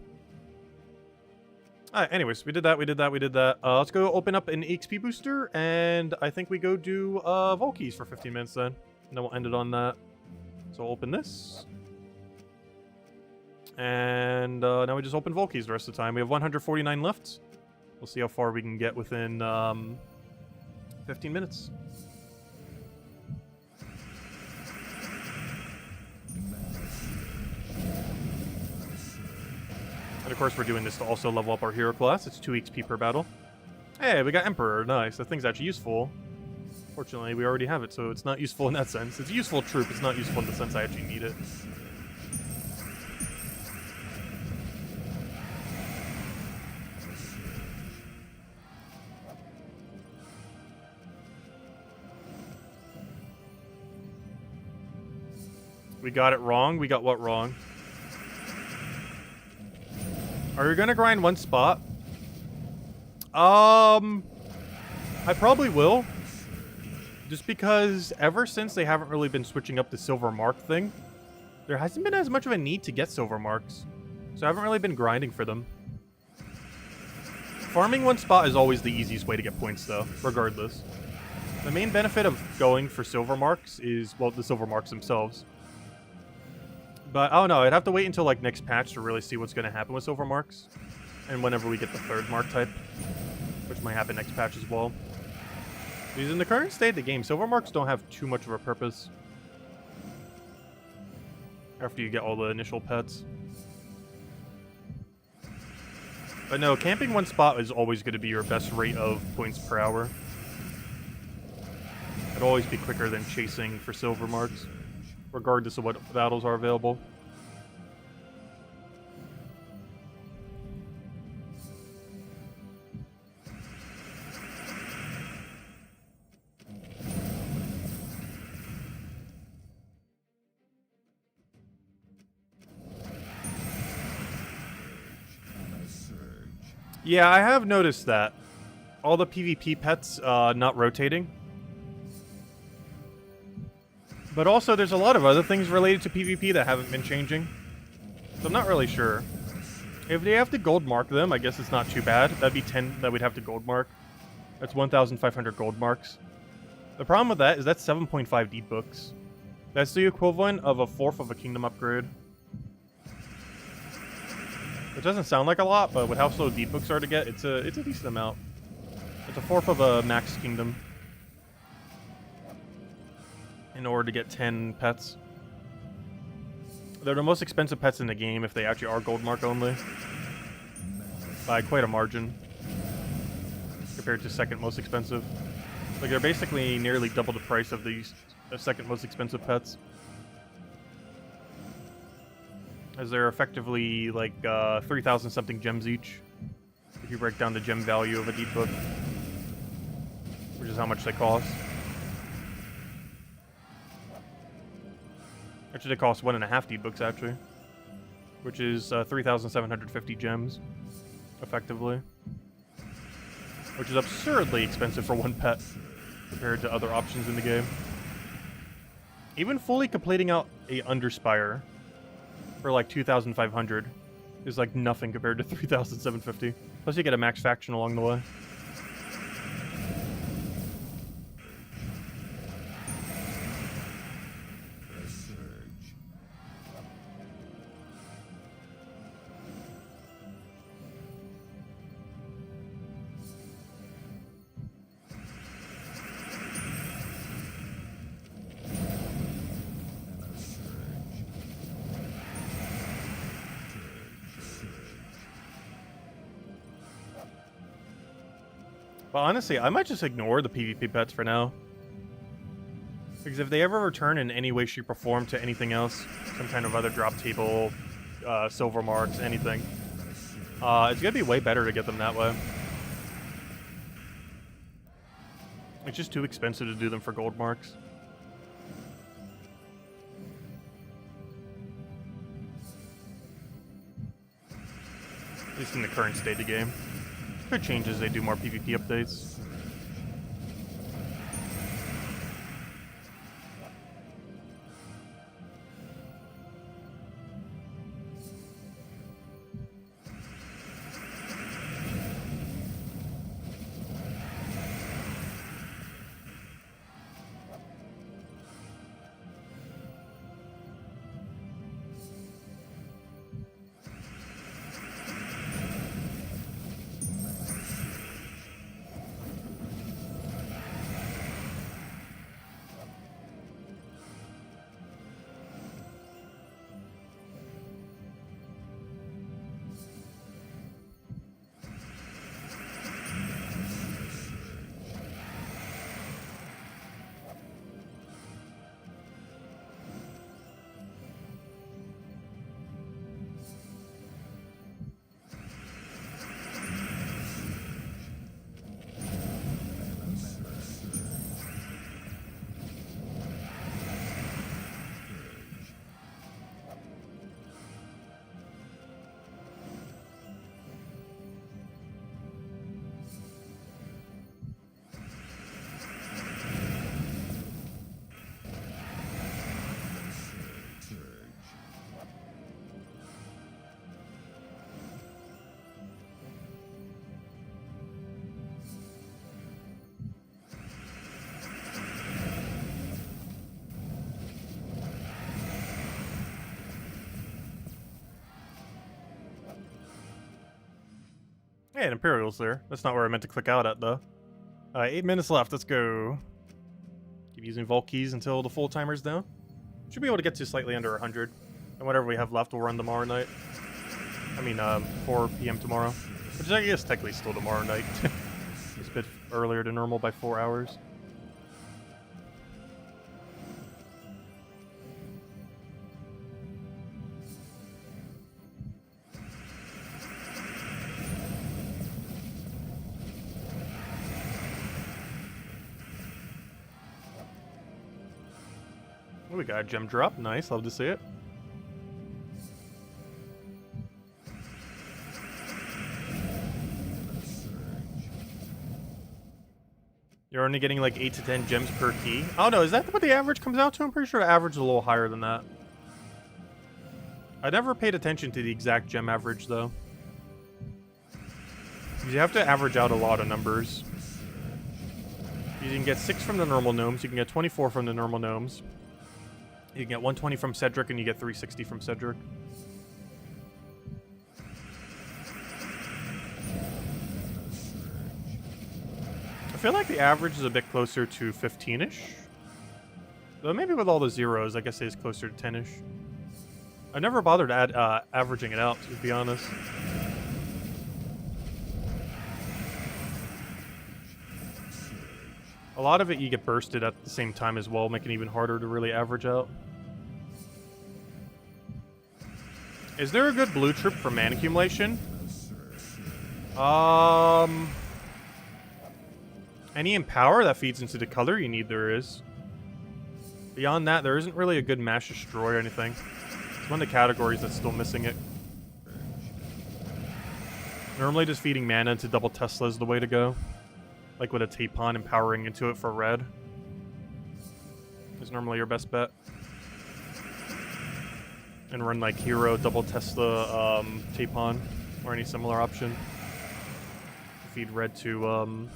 Alright, anyways, we did that. Let's go open up an EXP booster, and I think we go do Volkeys for 15 minutes then. And then we'll end it on that. So I'll open this. And now we just open Volkeys the rest of the time. We have 149 left. We'll see how far we can get within 15 minutes. And of course we're doing this to also level up our hero class. It's 2 XP per battle. Hey, we got Emperor. Nice. That thing's actually useful. Fortunately, we already have it, so it's not useful in that sense. It's a useful troop. It's not useful in the sense I actually need it. We got it wrong. We got what wrong? Are you gonna grind 1 spot? I probably will. Just because ever since they haven't really been switching up the silver mark thing, there hasn't been as much of a need to get silver marks. So I haven't really been grinding for them. Farming 1 spot is always the easiest way to get points though, regardless. The main benefit of going for silver marks is, well, the silver marks themselves. But I don't know, I'd have to wait until like next patch to really see what's going to happen with silver marks. And whenever we get the 3rd mark type, which might happen next patch as well. Because in the current state of the game, silver marks don't have too much of a purpose. After you get all the initial pets. But no, camping 1 spot is always going to be your best rate of points per hour. It'll always be quicker than chasing for silver marks, regardless of what battles are available. Yeah, I have noticed that. All the PvP pets not rotating. But also, there's a lot of other things related to PvP that haven't been changing. So I'm not really sure. If they have to gold mark them, I guess it's not too bad. That'd be 10 that we'd have to gold mark. That's 1,500 gold marks. The problem with that is that's 7.5 deed books. That's the equivalent of a fourth of a kingdom upgrade. It doesn't sound like a lot, but with how slow deed books are to get, it's a decent amount. It's a fourth of a max kingdom in order to get 10 pets. They're the most expensive pets in the game if they actually are gold mark only. By quite a margin. Compared to second most expensive. Like, they're basically nearly double the price of the second most expensive pets. As they're effectively like 3,000 something gems each. If you break down the gem value of a deed book. Which is how much they cost. Actually, they cost 1.5 deed books, actually. Which is 3,750 gems, effectively. Which is absurdly expensive for one pet, compared to other options in the game. Even fully completing out a Underspire for like 2,500 is like nothing compared to 3,750. Plus you get a max faction along the way. But honestly, I might just ignore the PvP pets for now. Because if they ever return in any way, shape, or form to anything else, some kind of other drop table, silver marks, anything, it's gonna be way better to get them that way. It's just too expensive to do them for gold marks. At least in the current state of the game. Could change as they do more PvP updates. Hey, an Imperial's there. That's not where I meant to click out at, though. 8 minutes left. Let's go. Keep using Vault keys until the full timer's down. Should be able to get to slightly under 100. And whatever we have left, we'll run tomorrow night. I mean, 4 p.m. tomorrow. Which is, I guess, technically still tomorrow night. It's a bit earlier than normal by 4 hours. Oh, we got a gem drop. Nice. Love to see it. You're only getting like 8 to 10 gems per key. Oh no, is that what the average comes out to? I'm pretty sure the average is a little higher than that. I never paid attention to the exact gem average though. You have to average out a lot of numbers. You can get 6 from the normal gnomes. You can get 24 from the normal gnomes. You can get 120 from Cedric, and you get 360 from Cedric. I feel like the average is a bit closer to 15-ish. Though maybe with all the zeros, I guess it is closer to 10-ish. I never bothered averaging it out, to be honest. A lot of it you get bursted at the same time as well, making it even harder to really average out. Is there a good blue troop for mana accumulation? Any Empower that feeds into the color you need, there is. Beyond that, there isn't really a good Mass Destroy or anything. It's one of the categories that's still missing it. Normally just feeding mana into double Tesla is the way to go. Like with a Tapon, empowering into it for red is normally your best bet. And run like Hero, double Tesla, Tapon, or any similar option. Feed red to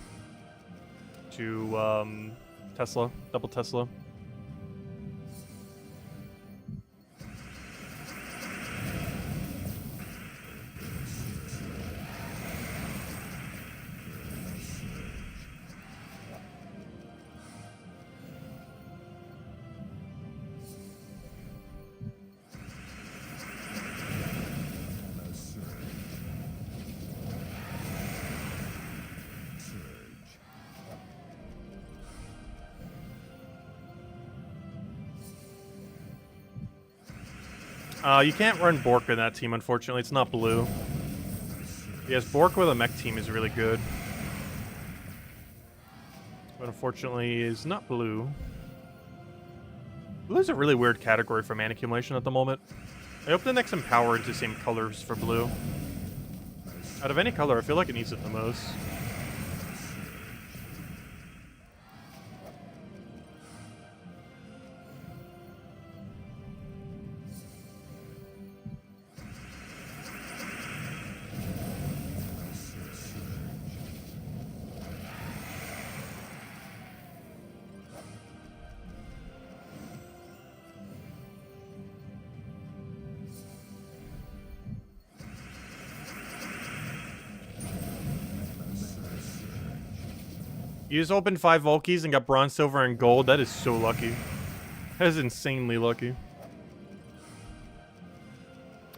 Tesla, double Tesla. You can't run Bork in that team, unfortunately. It's not blue. Yes, Bork with a mech team is really good. But unfortunately, is not blue. Blue is a really weird category for mana accumulation at the moment. I hope the next Empower is the same colors for blue. Out of any color, I feel like it needs it the most. You just opened 5 Volkies and got bronze, silver, and gold. That is so lucky. That is insanely lucky.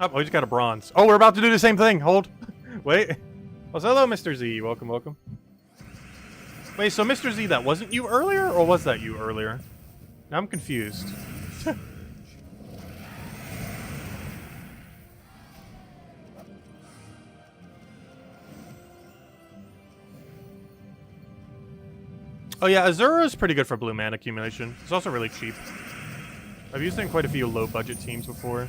Oh, we just got a bronze. Oh, we're about to do the same thing. Hold. Wait. Oh, so hello, Mr. Z. Welcome, welcome. Wait, so Mr. Z, that wasn't you earlier? Or was that you earlier? Now I'm confused. Oh yeah, Azura is pretty good for blue mana accumulation. It's also really cheap. I've used it in quite a few low-budget teams before.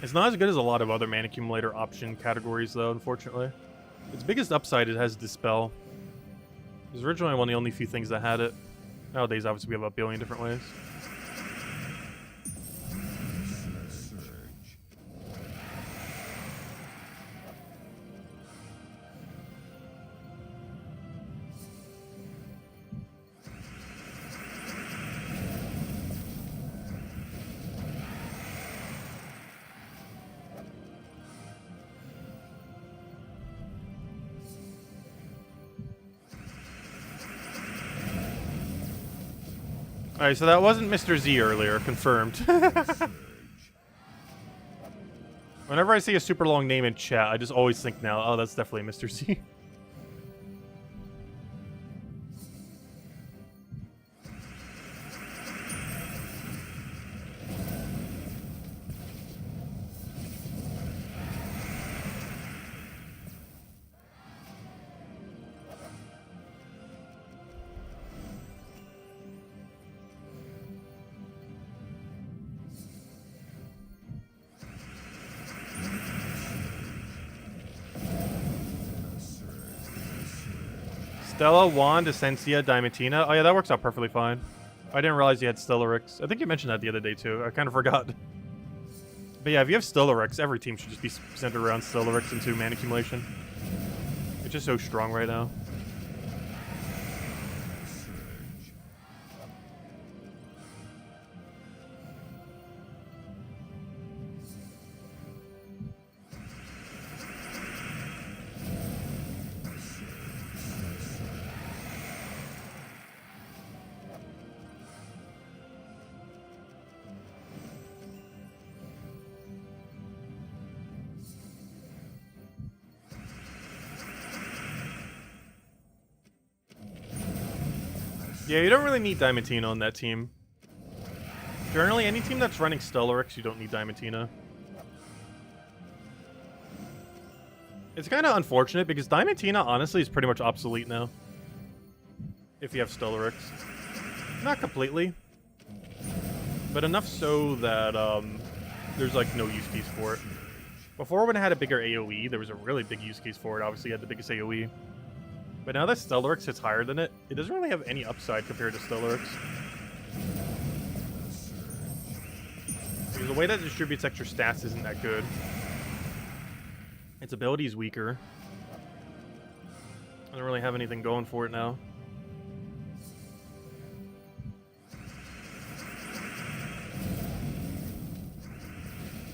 It's not as good as a lot of other mana accumulator option categories, though, unfortunately. Its biggest upside, it has Dispel. It was originally one of the only few things that had it. Nowadays, obviously, we have a billion different ways. Alright, so that wasn't Mr. Z earlier, confirmed. Whenever I see a super long name in chat, I just always think now, oh, that's definitely Mr. Z. Stella, Wand, Essentia, Diamantina. Oh yeah, that works out perfectly fine. I didn't realize you had Stellarix. I think you mentioned that the other day too. I kind of forgot. But yeah, if you have Stellarex, every team should just be centered around Stellarex and 2 mana accumulation. It's just so strong right now. Surge. Yeah, you don't really need Diamantina on that team. Generally, any team that's running Stellarex, you don't need Diamantina. It's kind of unfortunate because Diamantina, honestly, is pretty much obsolete now. If you have Stellarex. Not completely. But enough so that there's like no use case for it. Before, when it had a bigger AoE, there was a really big use case for it. Obviously, it had the biggest AoE. But now that Stellarex hits higher than it, it doesn't really have any upside compared to Stellarex. Because the way that it distributes extra stats isn't that good. Its ability is weaker. I don't really have anything going for it now.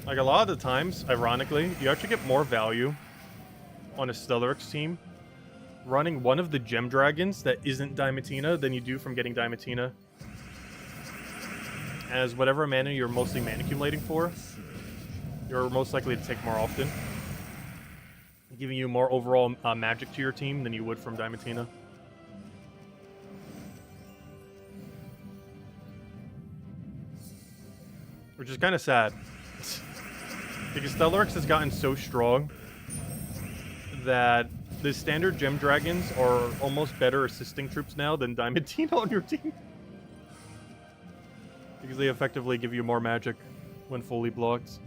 Like, a lot of the times, ironically, you actually get more value on a Stellarex team running one of the Gem Dragons that isn't Diamantina than you do from getting Diamantina. As whatever mana you're mostly mana accumulating for, you're most likely to take more often, giving you more overall magic to your team than you would from Diamantina. Which is kind of sad. Because Stellarex has gotten so strong that the standard Gem Dragons are almost better assisting troops now than Diamantina on your team. Because they effectively give you more magic when fully blocked.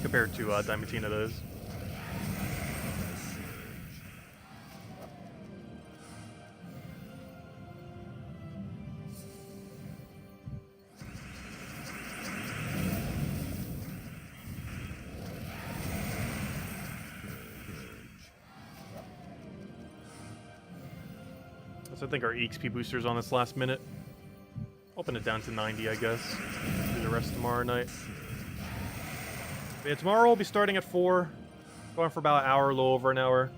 Compared to Diamantina, that is. So I think our EXP booster's on this last minute. Open it down to 90, I guess. Do the rest tomorrow night. But yeah, tomorrow we'll be starting at 4. Going for about an hour, a little over an hour.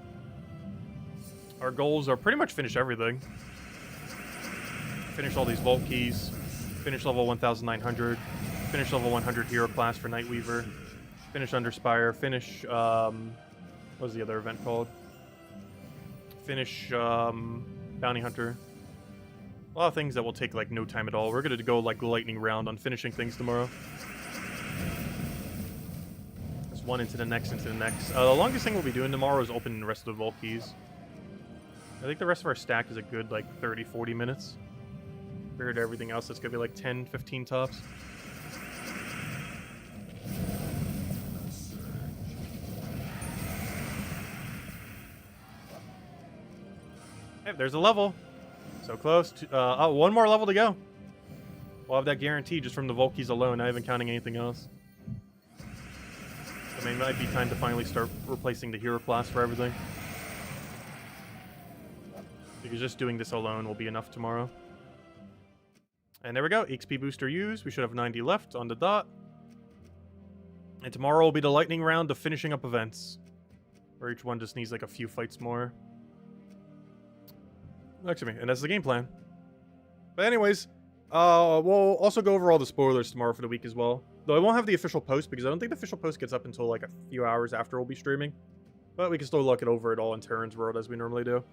Our goals are pretty much finish everything. Finish all these Vault Keys. Finish level 1900. Finish level 100 Hero Class for Nightweaver. Finish Underspire. Finish, what was the other event called? Finish, Bounty Hunter. A lot of things that will take like no time at all. We're gonna go like lightning round on finishing things tomorrow. Just one into the next, into the next. The longest thing we'll be doing tomorrow is opening the rest of the Vault Keys. I think the rest of our stack is a good like 30-40 minutes. Compared to everything else, it's gonna be like 10-15 tops. Hey, there's a level. So close to, oh, one more level to go. We'll have that guarantee just from the Vault Keys alone, not even counting anything else. I mean, it might be time to finally start replacing the hero class for everything. Because just doing this alone will be enough tomorrow. And there we go, XP booster used. We should have 90 left on the dot. And tomorrow will be the lightning round of finishing up events. Where each one just needs like a few fights more. Actually, and that's the game plan. But anyways, we'll also go over all the spoilers tomorrow for the week as well. Though I won't have the official post because I don't think the official post gets up until like a few hours after we'll be streaming. But we can still look it over it all in Terran's World as we normally do.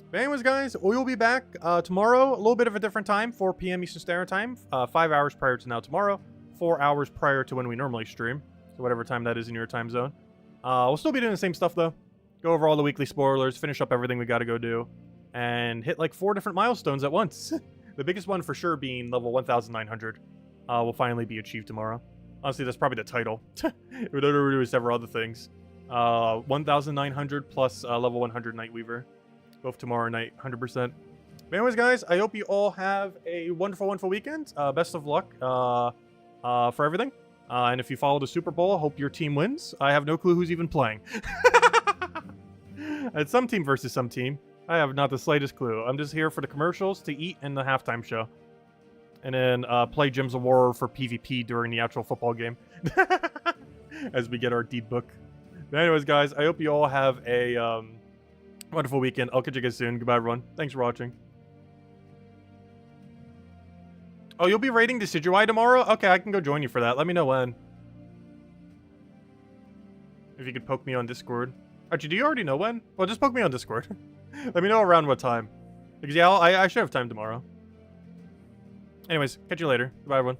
But anyways, guys, we will be back tomorrow, a little bit of a different time, 4 p.m. Eastern Standard Time, 5 hours prior to now tomorrow, 4 hours prior to when we normally stream, so whatever time that is in your time zone. We'll still be doing the same stuff, though. Go over all the weekly spoilers, finish up everything we got to go do, and hit like 4 different milestones at once. The biggest one for sure being level 1900 will finally be achieved tomorrow. Honestly, that's probably the title. We don't do several other things. 1900 plus level 100 Nightweaver. Both tomorrow night, 100%. But anyways, guys, I hope you all have a wonderful, wonderful weekend. Best of luck for everything. And if you follow the Super Bowl, hope your team wins. I have no clue who's even playing. It's some team versus some team. I have not the slightest clue. I'm just here for the commercials, to eat, and the halftime show. And then play Gems of War for PvP during the actual football game. As we get our deed book. But anyways, guys, I hope you all have a wonderful weekend. I'll catch you guys soon. Goodbye, everyone. Thanks for watching. Oh, you'll be raiding Decidueye tomorrow? Okay, I can go join you for that. Let me know when. If you could poke me on Discord. Actually, do you already know when? Well, just poke me on Discord. Let me know around what time. Because, yeah, I should have time tomorrow. Anyways, catch you later. Goodbye, everyone.